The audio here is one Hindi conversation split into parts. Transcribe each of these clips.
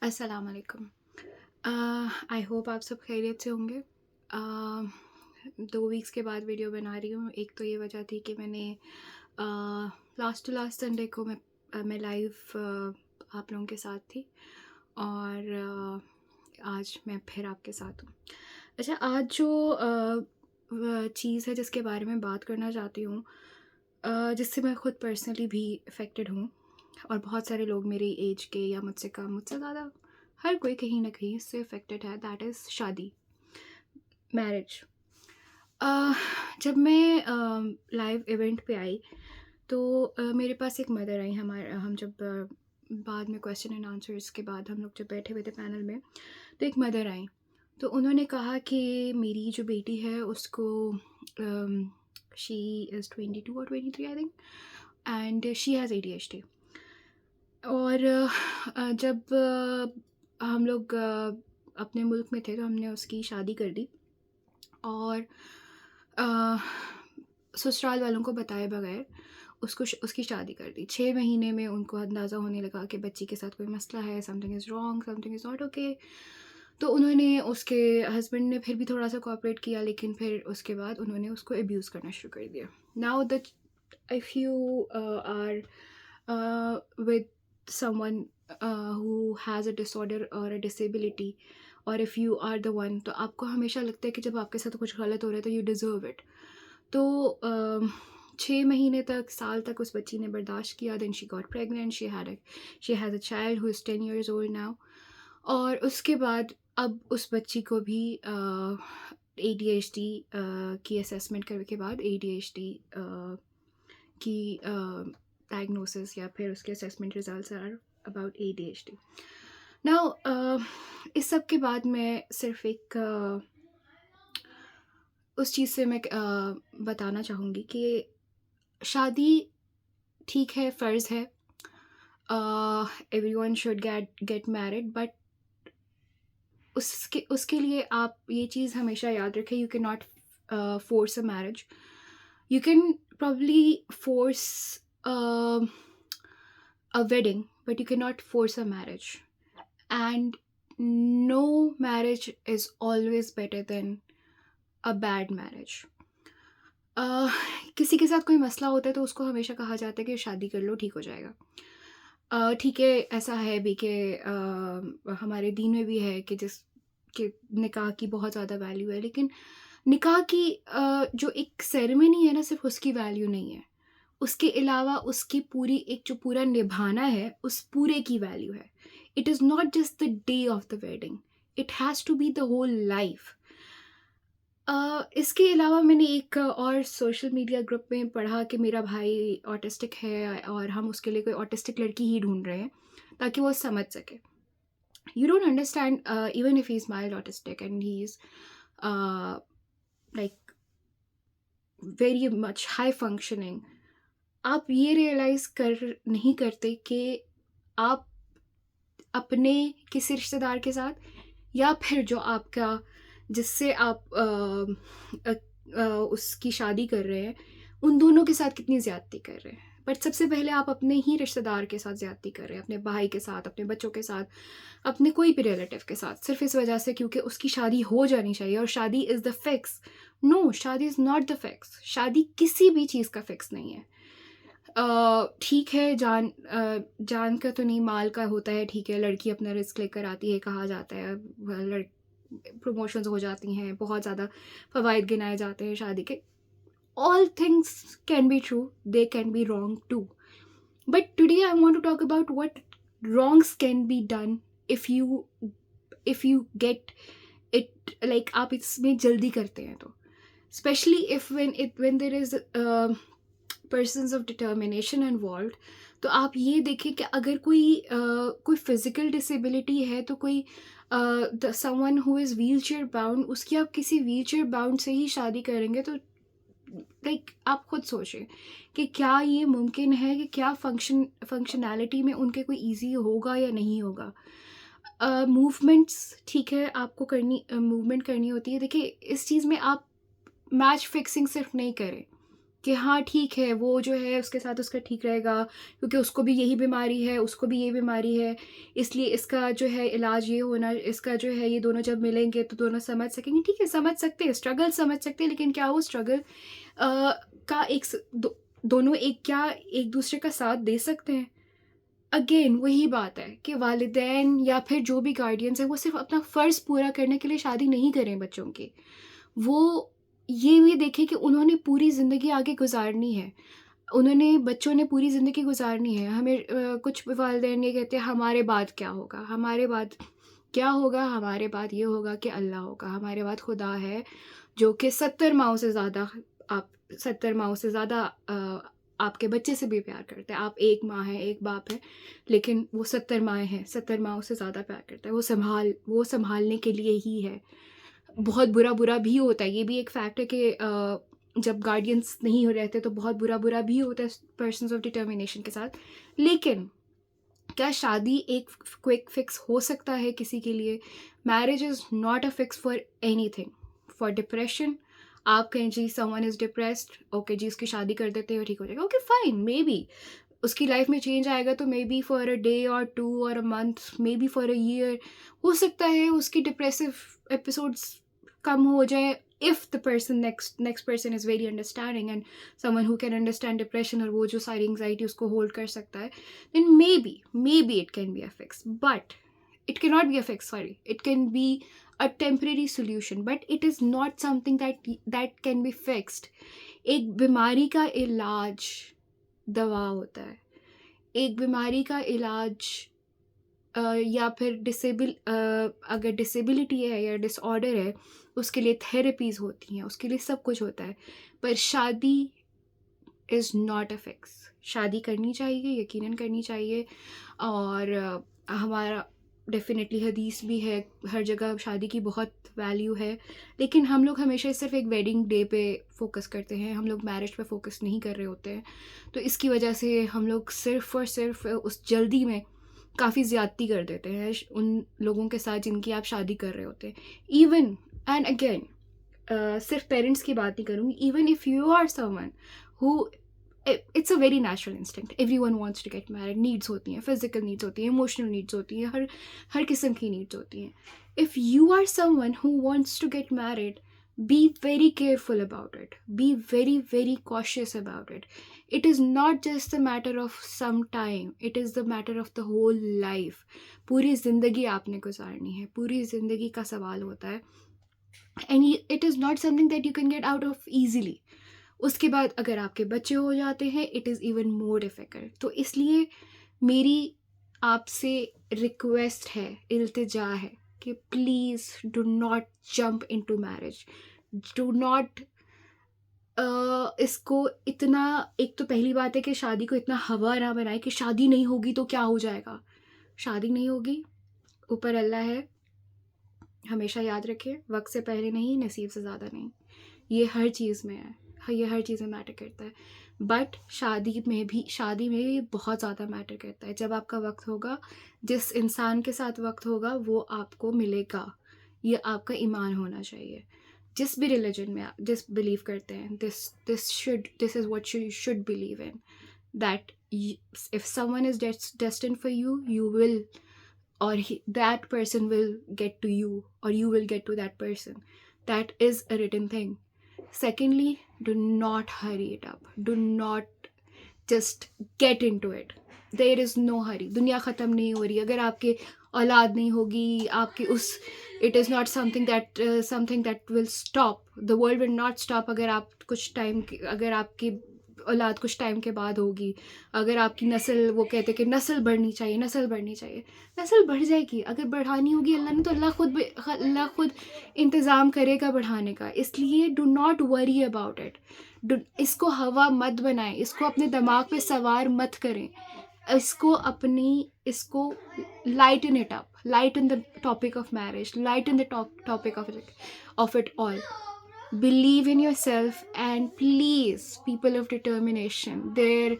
अस्सलाम वालेकुम। आई होप आप सब खैरियत से होंगे। 2 वीक्स के बाद वीडियो बना रही हूँ। एक तो ये वजह थी कि मैंने लास्ट टू लास्ट संडे को मैं लाइव आप लोगों के साथ थी और आज मैं फिर आपके साथ हूँ। अच्छा, आज जो चीज़ है जिसके बारे में बात करना चाहती हूँ, जिससे मैं खुद पर्सनली भी अफेक्टेड हूँ और बहुत सारे लोग मेरी एज के या मुझसे कम, मुझसे ज़्यादा, हर कोई कहीं ना कहीं इससे अफेक्टेड है। दैट इज़ शादी, मैरिज। जब मैं लाइव इवेंट पे आई तो मेरे पास एक मदर आई। हम जब बाद में क्वेश्चन एंड आंसर्स के बाद हम लोग जब बैठे हुए थे पैनल में, तो एक मदर आई। तो उन्होंने कहा कि मेरी जो बेटी है उसको, शी इज़ 22 और 23 I think, and she has ADHD। और जब हम लोग अपने मुल्क में थे तो हमने उसकी शादी कर दी और अ, ससुराल वालों को बताए बगैर उसकी शादी कर दी। 6 महीने में उनको अंदाज़ा होने लगा कि बच्ची के साथ कोई मसला है, something is wrong, something is not okay. तो उन्होंने, उसके हस्बैंड ने फिर भी थोड़ा सा कोऑपरेट किया, लेकिन फिर उसके बाद उन्होंने उसको अब्यूज़ करना शुरू कर दिया। Now the if you are with someone who has a disorder or a disability, और if you are the one, तो आपको हमेशा लगता है कि जब आपके साथ कुछ गलत हो रहा है तो you deserve it। तो 6 महीने तक, साल तक उस बच्ची ने बर्दाश्त किया। then she got pregnant, she has a child who is 10 years old now। और उसके बाद अब उस बच्ची को भी ADHD की असेसमेंट करने के बाद ADHD की डायग्नोसिस या फिर उसके assessment results are about ADHD। Now इस सब के बाद मैं सिर्फ एक उस चीज़ से मैं बताना चाहूँगी कि शादी ठीक है, फ़र्ज़ है, everyone should get married, but उसके उसके लिए आप ये चीज़ हमेशा याद रखें, you can not force a marriage. You can probably force uh, a wedding, but you cannot force a marriage. And no marriage is always better than a bad marriage. किसी के साथ कोई मसला होता है तो उसको हमेशा कहा जाता है कि शादी कर लो, ठीक हो जाएगा। ठीक है, ऐसा है भी कि हमारे दीन में भी है कि कि निकाह की बहुत ज़्यादा वैल्यू है, लेकिन निकाह की जो एक सेरेमनी है ना, सिर्फ उसकी वैल्यू नहीं है, उसके अलावा उसकी पूरी एक जो पूरा निभाना है, उस पूरे की वैल्यू है। It is not just the day of the wedding, it has to be the whole life. इसके अलावा मैंने एक और सोशल मीडिया ग्रुप में पढ़ा कि मेरा भाई ऑटिस्टिक है और हम उसके लिए कोई ऑटिस्टिक लड़की ही ढूंढ रहे हैं ताकि वो समझ सके। You don't understand, even if he's mild autistic and he's like very much high functioning, आप ये रियलाइज कर नहीं करते कि आप अपने किसी रिश्तेदार के साथ या फिर जो आपका, जिससे आप उसकी शादी कर रहे हैं, उन दोनों के साथ कितनी ज़्यादती कर रहे हैं। बट सबसे पहले आप अपने ही रिश्तेदार के साथ ज़्यादती कर रहे हैं, अपने भाई के साथ, अपने बच्चों के साथ, अपने कोई भी रिलेटिव के साथ, सिर्फ इस वजह से क्योंकि उसकी शादी हो जानी चाहिए और शादी इज़ द फिक्स। नो, शादी इज़ नॉट द फिक्स। शादी किसी भी चीज़ का फिक्स नहीं है। ठीक है, जान का तो नहीं, माल का होता है, ठीक है, लड़की अपना रिस्क लेकर आती है, कहा जाता है, प्रमोशंस हो जाती हैं, बहुत ज़्यादा फ़वाइद गिनाए जाते हैं शादी के। All things can be true, they can be wrong too, but today I want to talk about what wrongs can be done if you get it, like आप इसमें जल्दी करते हैं तो, especially if when there is persons of determination involved। तो आप ये देखें कि अगर कोई फिजिकल डिसेबिलिटी है तो कोई someone who is wheel chair bound, उसकी आप किसी व्हील चेयर बाउंड से ही शादी करेंगे तो लाइक आप खुद सोचें कि क्या ये मुमकिन है, कि क्या फंक्शनैलिटी में उनके कोई इजी होगा या नहीं होगा। मूवमेंट्स ठीक है, आपको मूवमेंट करनी होती है। देखिए, इस चीज़ में आप मैच फिक्सिंग सिर्फ नहीं करें, कि हाँ ठीक है, वो जो है उसके साथ उसका ठीक रहेगा, क्योंकि उसको भी यही बीमारी है, उसको भी ये बीमारी है, इसलिए इसका जो है इलाज ये होना, इसका जो है ये दोनों जब मिलेंगे तो दोनों समझ सकेंगे। ठीक है, समझ सकते हैं, स्ट्रगल समझ सकते हैं, लेकिन क्या वो स्ट्रगल का दोनों एक क्या एक दूसरे का साथ दे सकते हैं? अगेन वही बात है कि वालिदैन या फिर जो भी गार्डियंस हैं वो सिर्फ अपना फ़र्ज़ पूरा करने के लिए शादी नहीं करें बच्चों की। वो ये भी देखें कि उन्होंने पूरी ज़िंदगी आगे गुज़ारनी है। बच्चों ने पूरी ज़िंदगी गुज़ारनी है। हमें कुछ वालिदैन ये कहते हैं हमारे बाद क्या होगा? हमारे बाद क्या होगा? हमारे बाद ये होगा कि अल्लाह होगा। हमारे बाद खुदा है जो कि 70 माँओं से ज़्यादा आप 70 माँओं से ज़्यादा आपके बच्चे से भी प्यार करता है। आप एक माँ हैं, एक बाप है, लेकिन वो 70 माँएँ हैं, 70 माँओं से ज़्यादा प्यार करता है। वो सँभालने के लिए ही है। बहुत बुरा-बुरा भी होता है, ये भी एक फैक्ट है कि जब गार्डियंस नहीं हो रहते तो बहुत बुरा-बुरा भी होता है पर्सन्स ऑफ डिटर्मिनेशन के साथ। लेकिन क्या शादी एक क्विक फिक्स हो सकता है किसी के लिए? Marriage is not a fix for anything. For depression, आप कहें जी समवन इज़ डिप्रेस्ड, ओके जी उसकी शादी कर देते हैं और ठीक हो जाएगा, ओके फाइन, मे बी उसकी लाइफ में चेंज आएगा तो may be for a day और 2 और a month, may be for a year, हो सकता है उसकी डिप्रेसिव एपिसोड्स कम हो जाए if the person next person is very understanding and someone who can understand depression, और वो जो सारी एंग्जाइटी उसको होल्ड कर सकता है, then maybe it can be a fix, but it cannot be a fix, sorry, it can be a temporary solution, but it is not something that can be fixed. एक बीमारी का इलाज दवा होता है, एक बीमारी का इलाज या फिर अगर डिसेबिलिटी है या डिसऑर्डर है उसके लिए थेरेपीज़ होती हैं, उसके लिए सब कुछ होता है, पर शादी इज़ नॉट अ फिक्स। शादी करनी चाहिए, यकीनन करनी चाहिए, और हमारा डेफ़िनेटली हदीस भी है, हर जगह शादी की बहुत वैल्यू है, लेकिन हम लोग हमेशा सिर्फ़ एक वेडिंग डे पे फ़ोकस करते हैं, हम लोग मैरिज पे फ़ोकस नहीं कर रहे होते हैं। तो इसकी वजह से हम लोग सिर्फ़ और सिर्फ़ उस जल्दी में काफ़ी ज़्यादती कर देते हैं उन लोगों के साथ जिनकी आप शादी कर रहे होते हैं। इवन एंड अगेन सिर्फ पेरेंट्स की बात नहीं करूँगी, even if you are someone who, it's a very natural instinct, everyone wants to get married, needs होती हैं, फिजिकल नीड्स होती हैं, इमोशनल नीड्स होती हैं, हर हर किस्म की नीड्स होती हैं। If you are someone who wants to get married, be very careful about it, be very cautious about it. It is not just a matter of some time, it is the matter of the whole life. पूरी ज़िंदगी आपने गुजारनी है, पूरी ज़िंदगी का सवाल होता है, and it is not something that you can get out of easily. उसके बाद अगर आपके बच्चे हो जाते हैं, it is even more difficult. तो इसलिए मेरी आपसे रिक्वेस्ट है, इल्तिजा है कि please do not jump into marriage, do not इसको इतना, एक तो पहली बात है कि शादी को इतना हवा ना बनाए कि शादी नहीं होगी तो क्या हो जाएगा। शादी नहीं होगी, ऊपर अल्लाह है, हमेशा याद रखिए, वक्त से पहले नहीं, नसीब से ज़्यादा नहीं। ये हर चीज़ में है, ये हर चीज़ में मैटर करता है, बट शादी में भी बहुत ज़्यादा मैटर करता है। जब आपका वक्त होगा, जिस इंसान के साथ वक्त होगा वो आपको मिलेगा, ये आपका ईमान होना चाहिए। जिस भी रिलीजन में आप जिस बिलीव करते हैं, this is what you should believe in, that if someone is destined for you, you will, or that person will get to you, or you will get to that person. That is a written thing. Secondly, do not hurry it up, do not just get into it. There is no hurry. दुनिया ख़त्म नहीं हो रही, अगर आपके औलाद नहीं होगी, आपकी उस, it is not something that will stop, the world will not stop अगर आप कुछ टाइम, अगर आपकी औलाद कुछ टाइम के बाद होगी, अगर आपकी नस्ल, वो कहते कि नस्ल बढ़नी चाहिए, नस्ल बढ़नी चाहिए, नस्ल बढ़ जाएगी, अगर बढ़ानी होगी अल्लाह ने तो अल्लाह खुद इंतज़ाम करेगा बढ़ाने का। इसलिए do not worry about it, इसको हवा मत बनाएं, इसको अपने दिमाग पे सवार मत करें, इसको lighten it up, lighten the topic of marriage, lighten the topic of it all. Believe in yourself, and please, people of determination, their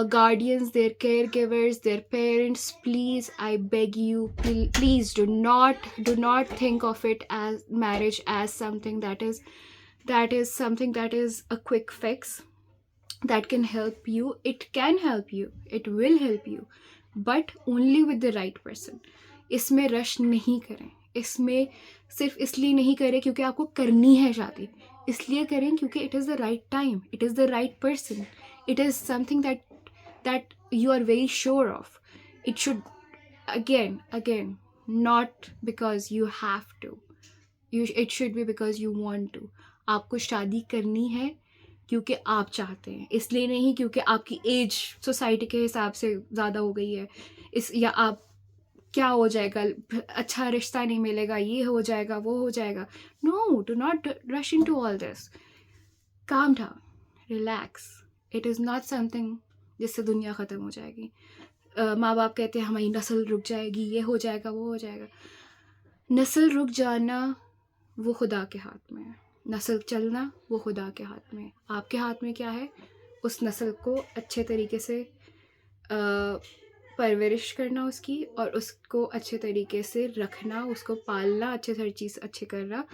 guardians, their caregivers, their parents, please, I beg you, please do not think of it as marriage as something that is that is something that is a quick fix that can help you. It can help you, it will help you, but only with the right person. इसमें रश नहीं करें, इसमें सिर्फ इसलिए नहीं करें क्योंकि आपको करनी है शादी, इसलिए करें क्योंकि it is the right time, it is the right person, it is something that you are very sure of. It should, again, not because you have to, it should be because you want to. आपको शादी करनी है क्योंकि आप चाहते हैं, इसलिए नहीं क्योंकि आपकी एज सोसाइटी के हिसाब से ज़्यादा हो गई है, इस या आप क्या हो जाएगा, अच्छा रिश्ता नहीं मिलेगा, ये हो जाएगा, वो हो जाएगा. No, do not rush into all this. Calm down, relax. It is not something जिससे दुनिया ख़त्म हो जाएगी. माँ बाप कहते हैं हमारी नस्ल रुक जाएगी, ये हो जाएगा, वो हो जाएगा. नस्ल रुक जाना वो खुदा के हाथ में है, नस्ल चलना वो खुदा के हाथ में है. आपके हाथ में क्या है? उस नस्ल को अच्छे तरीके से परवरिश करना उसकी, और उसको अच्छे तरीके से रखना, उसको पालना, अच्छे हर चीज़ अच्छे करना,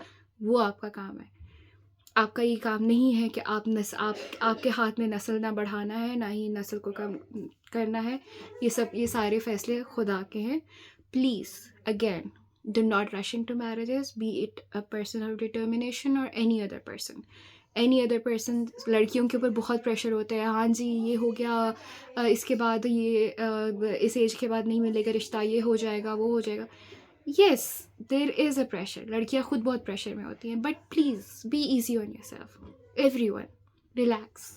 वो आपका काम है. आपका ये काम नहीं है कि आपके हाथ में नस्ल ना बढ़ाना है, ना ही नस्ल को कम करना है. ये सारे फैसले खुदा के हैं. Please again, do not rush into marriages, be it a personal determination or any other person. लड़कियों के ऊपर बहुत प्रेशर होता है, हाँ जी ये हो गया, इसके बाद ये इस एज के बाद नहीं मिलेगा रिश्ता, ये हो जाएगा, वो हो जाएगा. Yes, there is a pressure, लड़कियाँ खुद बहुत प्रेशर में होती हैं, but please be easy on yourself. Everyone relax.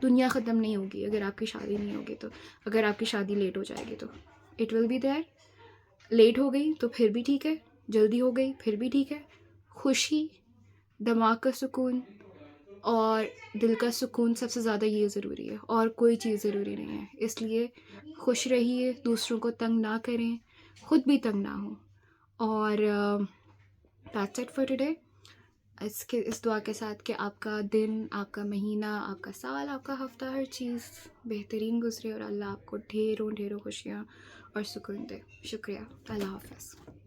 दुनिया ख़त्म नहीं होगी अगर आपकी शादी नहीं होगी तो. अगर आपकी शादी लेट हो जाएगी तो it will be there. Late हो गई तो फिर भी ठीक है, जल्दी हो गई फिर भी ठीक है. खुशी, दिमाग का सुकून और दिल का सुकून सबसे ज़्यादा ये ज़रूरी है, और कोई चीज़ ज़रूरी नहीं है. इसलिए खुश रहिए, दूसरों को तंग ना करें, खुद भी तंग ना हो. और दैट्स इट फॉर टुडे. इस दुआ के साथ कि आपका दिन, आपका महीना, आपका साल, आपका हफ्ता, हर चीज़ बेहतरीन गुजरे और अल्लाह आपको ढेरों ढेरों खुशियाँ और सुकून दे. शुक्रिया. अल्लाह हाफ़िज़.